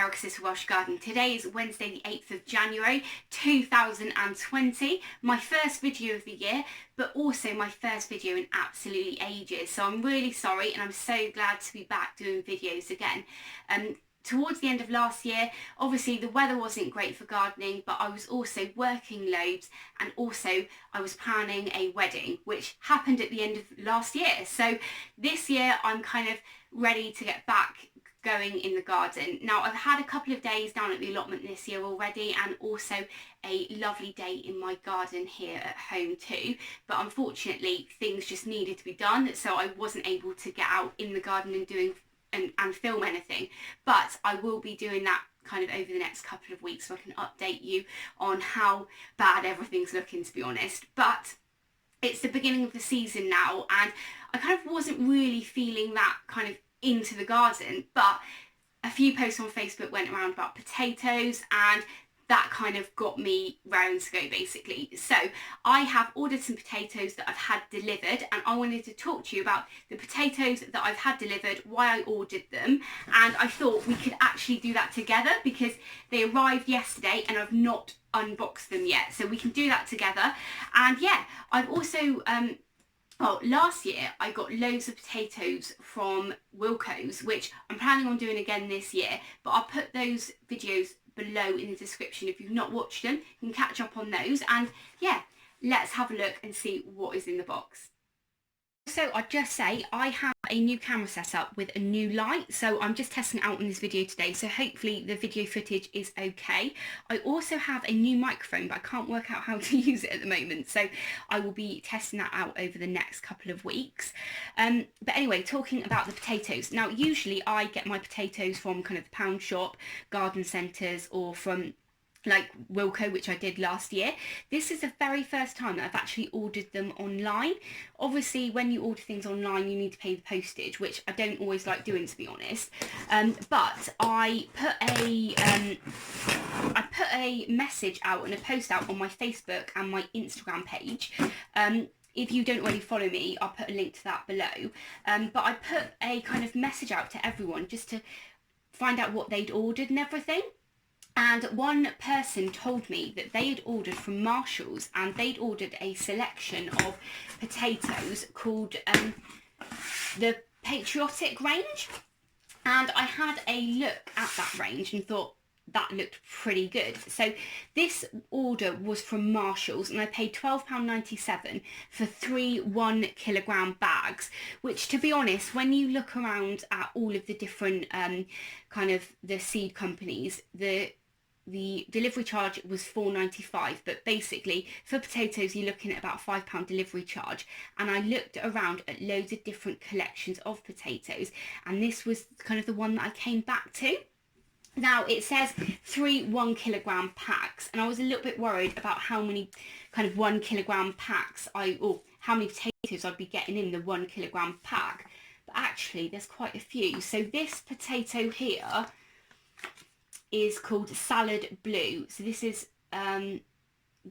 WILKOS Welsh Garden. Today is Wednesday the 8th of January 2020, my first video of the year, but also my first video in absolutely ages. So I'm really sorry and I'm so glad to be back doing videos again. Towards the end of last year, obviously the weather wasn't great for gardening, but I was also working loads and also I was planning a wedding, which happened at the end of last year. So this year I'm kind of ready to get back going in the garden. Now I've had a couple of days down at the allotment this year already and also a lovely day in my garden here at home too, but unfortunately things just needed to be done, so I wasn't able to get out in the garden and film anything, but I will be doing that kind of over the next couple of weeks so I can update you on how bad everything's looking, to be honest. But it's the beginning of the season now and I kind of wasn't really feeling that kind of into the garden, but a few posts on Facebook went around about potatoes and that kind of got me round to go basically. So I have ordered some potatoes that I've had delivered and I wanted to talk to you about the potatoes that I've had delivered, why I ordered them, and I thought we could actually do that together because they arrived yesterday and I've not unboxed them yet, so we can do that together. And yeah, I've also last year I got loads of potatoes from WILKOS, which I'm planning on doing again this year, but I'll put those videos below in the description. If you've not watched them, you can catch up on those. And yeah, let's have a look and see what is in the box. So I'd just say I have a new camera set up with a new light, so I'm just testing it out in this video today, so hopefully the video footage is okay. I also have a new microphone, but I can't work out how to use it at the moment, so I will be testing that out over the next couple of weeks. But anyway, talking about the potatoes. Now usually I get my potatoes from kind of the pound shop, garden centres, or from like Wilko, which I did last year. This is the very first time that I've actually ordered them online. Obviously when you order things online you need to pay the postage, which I don't always like doing, to be honest, but I put a message out and a post out on my Facebook and my Instagram page. If you don't already follow me, I'll put a link to that below, but I put a kind of message out to everyone just to find out what they'd ordered and everything. And one person told me that they had ordered from Marshalls and they'd ordered a selection of potatoes called the Patriotic range. And I had a look at that range and thought that looked pretty good. So this order was from Marshalls and I paid £12.97 for 3 1 kilogram bags, which, to be honest, when you look around at all of the different kind of the seed companies, the delivery charge was £4.95, but basically for potatoes you're looking at about £5 delivery charge. And I looked around at loads of different collections of potatoes and this was kind of the one that I came back to. Now it says 3 1 kilogram packs and I was a little bit worried about how many kind of 1 kilogram packs or how many potatoes I'd be getting in the 1 kilogram pack, but actually there's quite a few. So this potato here is called Salad Blue, so this is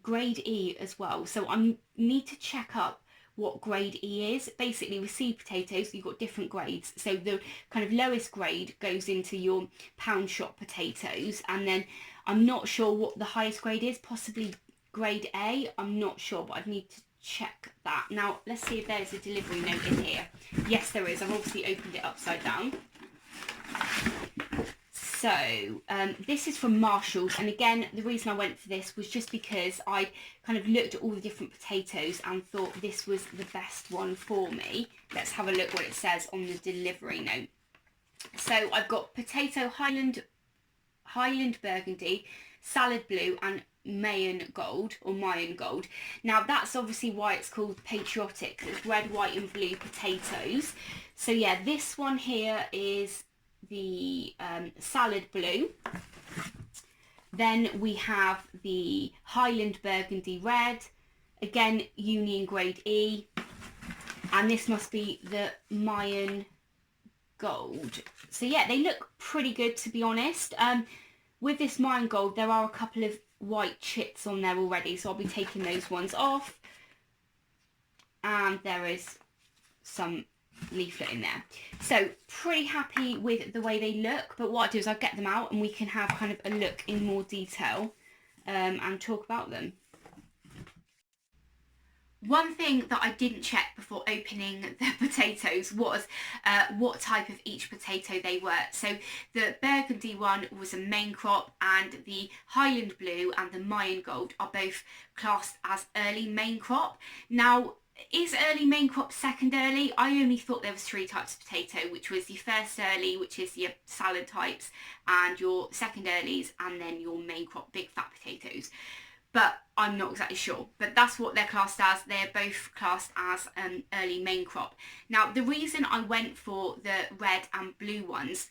grade E as well, so I need to check up what grade E is. Basically with seed potatoes you've got different grades, so the kind of lowest grade goes into your pound shop potatoes, and then I'm not sure what the highest grade is, possibly grade A, I'm not sure, but I'd need to check that. Now let's see if there's a delivery note in here. Yes there is, I've obviously opened it upside down. So this is from Marshalls, and again the reason I went for this was just because I kind of looked at all the different potatoes and thought this was the best one for me. Let's have a look what it says on the delivery note. So I've got potato Highland Burgundy, Salad Blue and Mayan Gold or Mayan Gold. Now that's obviously why it's called Patriotic, it's red, white and blue potatoes. So yeah, this one here is the Salad Blue. Then we have the Highland Burgundy Red, again Union grade E, and this must be the Mayan Gold. So yeah, they look pretty good, to be honest. With this Mayan Gold there are a couple of white chits on there already, so I'll be taking those ones off, and there is some leaflet in there. So pretty happy with the way they look, but what I'll do is I'll get them out and we can have kind of a look in more detail and talk about them. One thing that I didn't check before opening the potatoes was what type of each potato they were. So the burgundy one was a main crop, and the Highland blue and the Mayan gold are both classed as early main crop. Now, is early main crop second early? I only thought there was 3 types of potato, which was your first early, which is your salad types, and your second earlies, and then your main crop big fat potatoes. But I'm not exactly sure, but that's what they're classed as. They're both classed as early main crop. Now, the reason I went for the red and blue ones,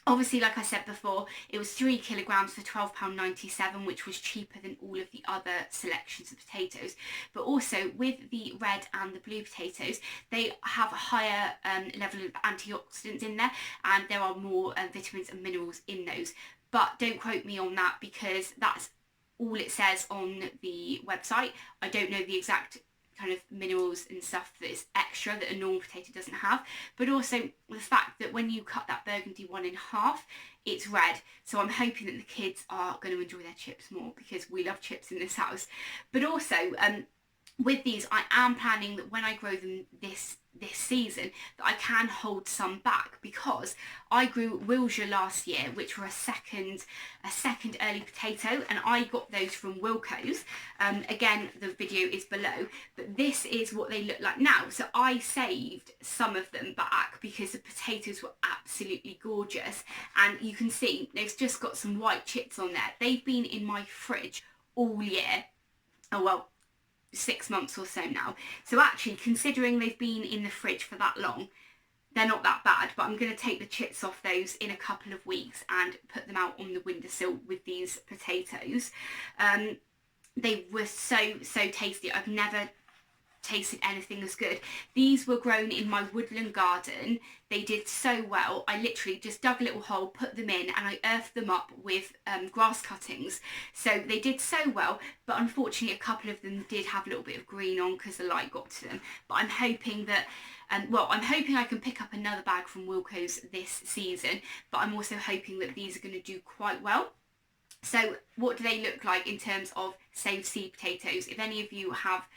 obviously, like I said before, it was 3 kilograms for £12.97, which was cheaper than all of the other selections of potatoes. But also with the red and the blue potatoes, they have a higher level of antioxidants in there, and there are more vitamins and minerals in those. But don't quote me on that, because that's all it says on the website. I don't know the exact kind of minerals and stuff that is extra that a normal potato doesn't have, but also the fact that when you cut that burgundy one in half, it's red. So I'm hoping that the kids are going to enjoy their chips more, because we love chips in this house. But also with these, I am planning that when I grow them this season, that I can hold some back, because I grew WLJA last year, which were a second early potato, and I got those from WILKOS. Again, the video is below, but this is what they look like now. So I saved some of them back because the potatoes were absolutely gorgeous, and you can see they've just got some white chips on there. They've been in my fridge all year. Oh well, 6 months or so now. So actually, considering they've been in the fridge for that long, they're not that bad. But I'm going to take the chits off those in a couple of weeks and put them out on the windowsill with these potatoes. They were so tasty. I've never tasted anything as good. These were grown in my woodland garden. They did so well. I literally just dug a little hole, put them in, and I earthed them up with grass cuttings. So they did so well, but unfortunately a couple of them did have a little bit of green on because the light got to them. But I'm hoping that I'm hoping I can pick up another bag from WILKOS this season, but I'm also hoping that these are going to do quite well. So what do they look like in terms of saved seed potatoes? If any of you have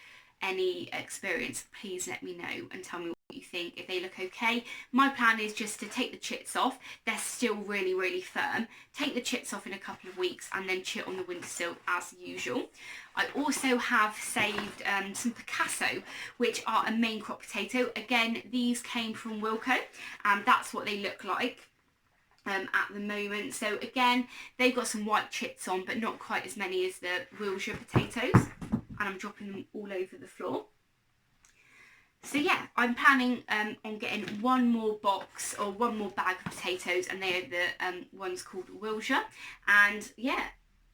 any experience, please let me know and tell me what you think, if they look okay. My plan is just to take the chits off. They're still really firm. Take the chits off in a couple of weeks and then chit on the windowsill as usual. I also have saved some Picasso, which are a main crop potato. Again, these came from Wilko, and that's what they look like at the moment. So again, they've got some white chits on, but not quite as many as the WLJA potatoes. And I'm dropping them all over the floor. So yeah, I'm planning on getting one more box or one more bag of potatoes, and they are the ones called WLJA. And yeah,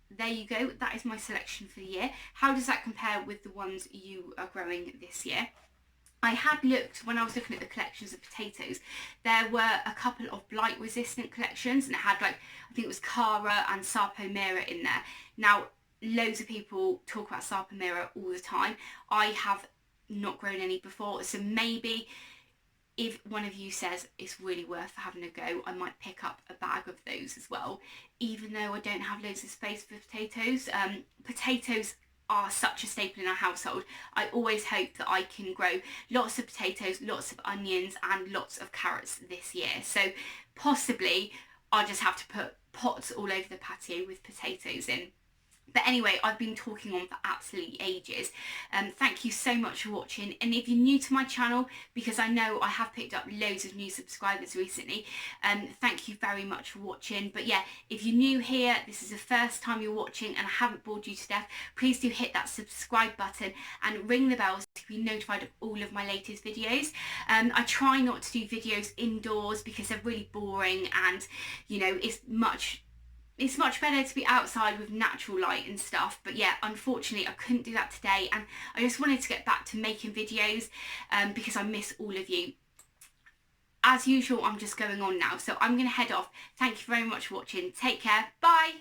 there you go. That is my selection for the year. How does that compare with the ones you are growing this year? I had looked, when I was looking at the collections of potatoes, there were a couple of blight resistant collections, and it had, like, I think it was Cara and Sarpomera in there. Now, loads of people talk about Sarpomera all the time. I have not grown any before, so maybe if one of you says it's really worth having a go, I might pick up a bag of those as well, even though I don't have loads of space for potatoes. Potatoes are such a staple in our household. I always hope that I can grow lots of potatoes, lots of onions and lots of carrots this year. So possibly I'll just have to put pots all over the patio with potatoes in. But anyway, I've been talking on for absolutely ages. Thank you so much for watching. And if you're new to my channel, because I know I have picked up loads of new subscribers recently, thank you very much for watching. But yeah, if you're new here, this is the first time you're watching and I haven't bored you to death, please do hit that subscribe button and ring the bell to be notified of all of my latest videos. I try not to do videos indoors because they're really boring, and you know, it's much better to be outside with natural light and stuff. But yeah, unfortunately I couldn't do that today, and I just wanted to get back to making videos because I miss all of you. As usual, I'm just going on now, so I'm going to head off. Thank you very much for watching. Take care. Bye.